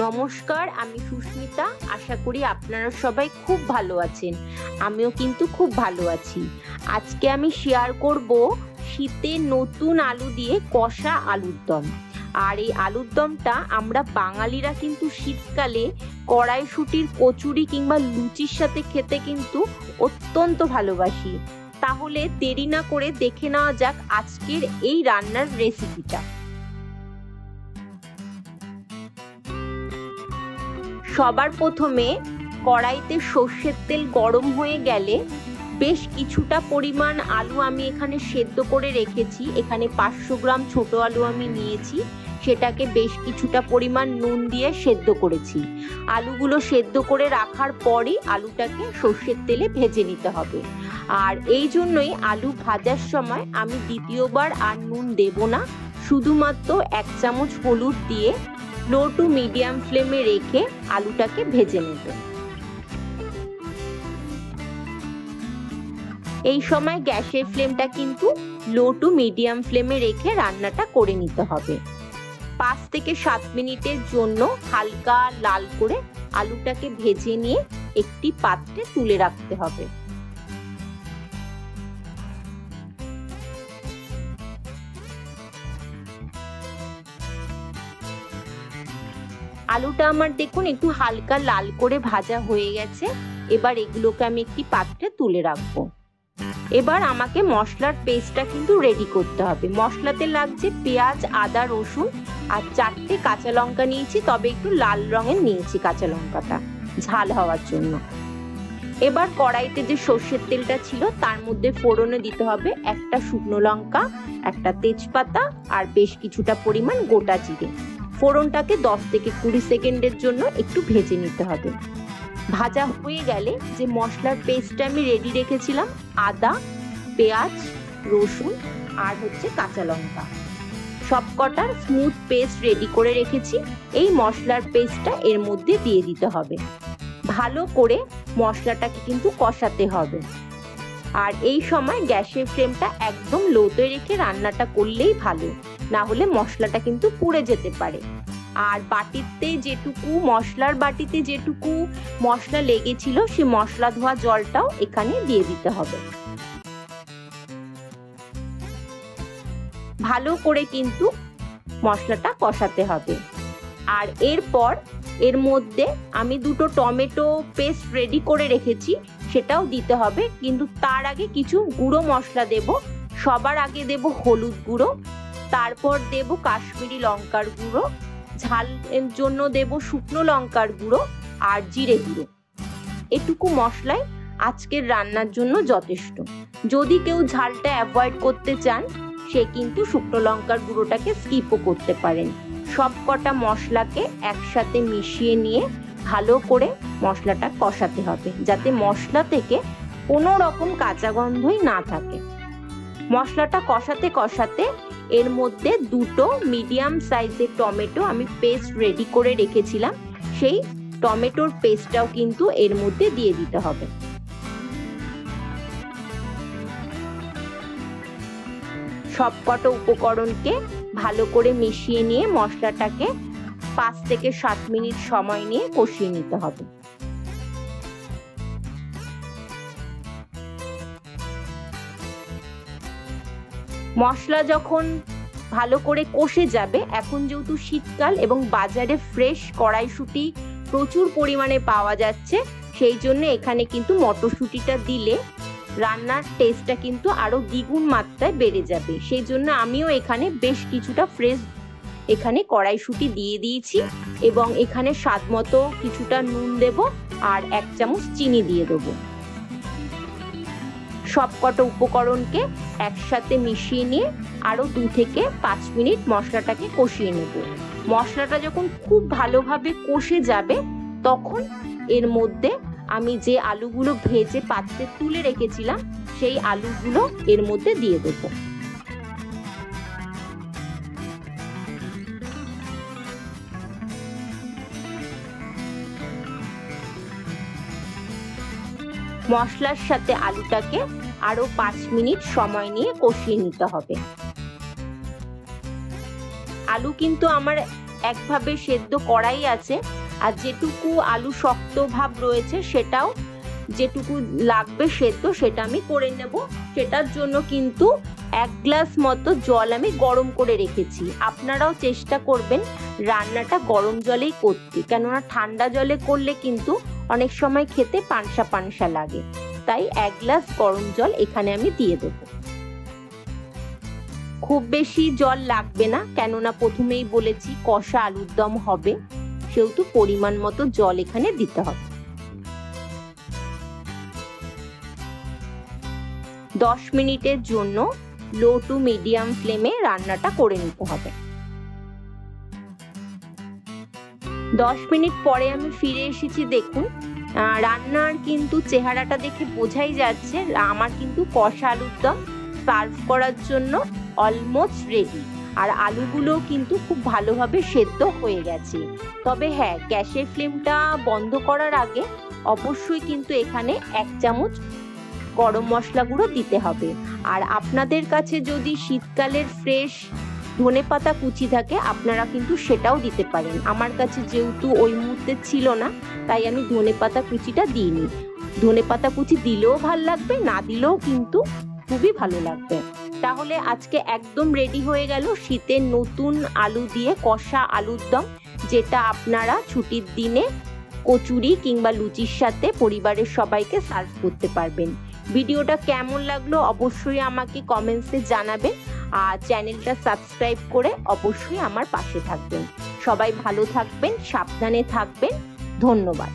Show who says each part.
Speaker 1: নমস্কার, আমি সুস্মিতা। আশা করি আপনারা সবাই খুব ভালো আছেন। আমিও কিন্তু খুব ভালো আছি। আজকে আমি শেয়ার করব শীতের নতুন আলু দিয়ে কষা আলুর দম। আর এই আলুর দমটা আমরা বাঙালিরা কিন্তু শীতকালে কড়াইশুঁটির কচুরি কিংবা লুচির সাথে খেতে কিন্তু অত্যন্ত ভালোবাসি। তাহলে দেরি না করে দেখে নেওয়া যাক আজকের এই রান্নার রেসিপিটা। সবার প্রথমে কড়াইতে সর্ষের তেল গরম হয়ে গেলে বেশ কিছুটা পরিমাণ আলু আমি এখানে সেদ্ধ করে রেখেছি। এখানে 500 গ্রাম ছোট আলু আমি নিয়েছি, সেটাকে বেশ কিছুটা পরিমাণ নুন দিয়ে সেদ্ধ করেছি। আলুগুলো সেদ্ধ করে রাখার পরই আলুটাকে সর্ষের তেলে ভেজে নিতে হবে। আর এই জন্যই আলু ভাজার সময় আমি দ্বিতীয়বার আর নুন দেব না, শুধুমাত্র 1 চামচ হলুদ দিয়ে লো টু মিডিয়াম ফ্লেমে রেখে আলুটাকে ভেজে নেব। এই সময় গ্যাসের ফ্লেমটা কিন্তু লো টু মিডিয়াম ফ্লেমে রেখে রান্নাটা করে নিতে হবে। 5 থেকে 7 মিনিটের জন্য হালকা লাল করে আলুটাকে ভেজে নিয়ে একটি পাত্রে তুলে রাখতে হবে। আলুটা আমার দেখুন একটু হালকা লাল করে ভাজা হয়ে গেছে। এবার এগুলোকে আমি একটি পাত্রে তুলে রাখবো। এবার আমাকে মশলার পেস্টটা কিন্তু রেডি করতে হবে। মশলাতে লাগছে পেঁয়াজ, আদা, রসুন আর 4টে কাঁচা লঙ্কা নিয়েছি, তবে একটু লাল রঙের নিয়েছি কাঁচা লঙ্কাটা ঝাল হওয়ার জন্য। এবার কড়াইতে যে সর্ষের তেলটা ছিল তার মধ্যে ফোড়নে দিতে হবে একটা শুকনো লঙ্কা, একটা তেজপাতা আর বেশ কিছুটা পরিমাণ গোটা জিরে। ফোড়নটাকে 10 থেকে 20 সেকেন্ডের জন্য একটু ভেজে নিতে হবে। ভাজা হয়ে গেলে যে মশলার পেস্টটা আমি রেডি রেখেছিলাম, আদা, পেঁয়াজ, রসুন আর কাঁচা লঙ্কা, সবকটার স্মুথ পেস্ট রেডি করে রেখেছি। এই মশলার পেস্টটা এর মধ্যে দিয়ে দিতে হবে। ভালো করে মশলাটাকে কিন্তু কষাতে হবে। আর এই সময় গ্যাসের ফ্লেমটা একদম লোতে রেখে রান্নাটা করলেই ভালো, না হলে মশলাটা কিন্তু পুড়ে যেতে পারে। আর মশলার বাটিতে যেটুকু মশলা লেগেছিল সে মশলা ধোয়া জলটাও এখানে দিয়ে দিতে হবে। ভালো করে কিন্তু মশলাটা কষাতে হবে। আর এরপর এর মধ্যে আমি 2টো টমেটো পেস্ট রেডি করে রেখেছি, সেটাও দিতে হবে। কিন্তু তার আগে কিছু গুঁড়ো মশলা দেব। সবার আগে দেব হলুদ গুঁড়ো, তারপর দেব কাশ্মীরি লঙ্কার গুঁড়ো, ঝালের জন্য দেব শুকনো লঙ্কার গুঁড়ো আর জিরে গুঁড়ো। এটুকু মশলাই আজকের রান্নার জন্য যথেষ্ট। যদি কেউ ঝালটা অ্যাভয়েড করতে চান সে কিন্তু শুকনো লঙ্কার গুঁড়োটাকে স্কিপও করতে পারেন। সবকটা মশলাকে একসাথে মিশিয়ে নিয়ে ভালো করে মশলাটা কষাতে হবে, যাতে মশলা থেকে কোনো রকম কাঁচা গন্ধই না থাকে। মশলাটা কষাতে কষাতে এর মধ্যে 2টো মিডিয়াম সাইজের টমেটো আমি পেস্ট রেডি করে রেখেছিলাম, সেই টমেটোর পেস্টটাও কিন্তু এর মধ্যে দিয়ে দিতে হবে। সবকটা উপকরণকে ভালো করে মিশিয়ে নিয়ে মশলাটাকে 5 থেকে 7 মিনিট সময় নিয়ে কষিয়ে নিতে হবে। মশলা যখন ভালো করে কষে যাবে, এখন যেহেতু শীতকাল এবং বাজারে ফ্রেশ কড়াইশুঁটি প্রচুর পরিমাণে পাওয়া যাচ্ছে, সেই জন্য এখানে কিন্তু মটরশুঁটিটা দিলে রান্নার টেস্টটা কিন্তু আরো দ্বিগুণ মাত্রায় বেড়ে যাবে। সেই জন্য আমিও এখানে বেশ কিছুটা ফ্রেশ কড়াইশুঁটি দিয়ে দিয়েছি এবং এখানে স্বাদ মতো কিছুটা নুন দেব আর 1 চামচ চিনি দিয়ে দেবো। সবকটা উপকরণকে একসাথে মিশিয়ে নিয়ে আরো 2 থেকে 5 মিনিট মশলাটাকে কষিয়ে নেব। মশলাটা যখন খুব ভালোভাবে কষে যাবে তখন এর মধ্যে আমি যে আলুগুলো ভেজে পাত্রে তুলে রেখেছিলাম সেই আলুগুলো এর মধ্যে দিয়ে দেব। মশলার সাথে আলুটাকে আরো 5 মিনিট সময় নিয়ে কষিয়ে নিতে হবে। আলু কিন্তু আমার একভাবে সেদ্ধ করাই আছে, আর যেটুকু আলু শক্ত ভাব রয়েছে সেটাও যেটুকু লাগবে সেদ্ধ সেটা আমি করে নেব। সেটার জন্য কিন্তু 1 গ্লাস মতো জল আমি গরম করে রেখেছি। আপনারাও চেষ্টা করবেন রান্নাটা গরম জলেই করতে, কেননা ঠান্ডা জলে করলে কিন্তু অনেক সময় খেতে পানসা পানসা লাগে। তাই 1 গ্লাস গরম জল এখানে আমি দিয়ে দেব। খুব বেশি জল লাগবে না, কেননা প্রথমেই বলেছি কষা আলুর দম হবে, সেহেতু পরিমাণ মতো জল এখানে দিতে হবে। 10 মিনিটের জন্য লো টু মিডিয়াম ফ্লেমে রান্নাটা করে নিতে হবে। 10 মিনিট পরে আমি ফিরে এসেছি। দেখুন রান্নার কিন্তু চেহারাটা দেখে বোঝাই যাচ্ছে আমার কিন্তু কষা আলুর দম সার্ভ করার জন্য অলমোস্ট রেডি। আর আলুগুলো কিন্তু খুব ভালোভাবে সেদ্ধ হয়ে গেছে। তবে হ্যাঁ, গ্যাসের ফ্লেমটা বন্ধ করার আগে অবশ্যই কিন্তু এখানে 1 চামচ গরম মশলা গুঁড়ো দিতে হবে। আর আপনাদের কাছে যদি শীতকালের ফ্রেশ ধনেপাতা কুচি থাকে আপনারা কিন্তু সেটাও দিতে পারেন। আমার কাছে যেহেতু ওই মুহূর্তে ছিল না, তাই আমি ধনেপাতা কুচিটা দিইনি। ধনেপাতা কুচি দিলেও ভাল লাগবে, না দিলেও কিন্তু খুবই ভালো লাগবে। তাহলে আজকে একদম রেডি হয়ে গেল শীতের নতুন আলু দিয়ে কষা আলুর দম, যেটা আপনারা ছুটির দিনে কচুরি কিংবা লুচির সাথে পরিবারের সবাইকে সার্ভ করতে পারবেন। ভিডিওটা কেমন লাগলো অবশ্যই আমাকে কমেন্টসে জানাবেন, আর চ্যানেলটা সাবস্ক্রাইব করে অবশ্যই আমার পাশে থাকবেন। সবাই ভালো থাকবেন, সাবধানে থাকবেন। ধন্যবাদ।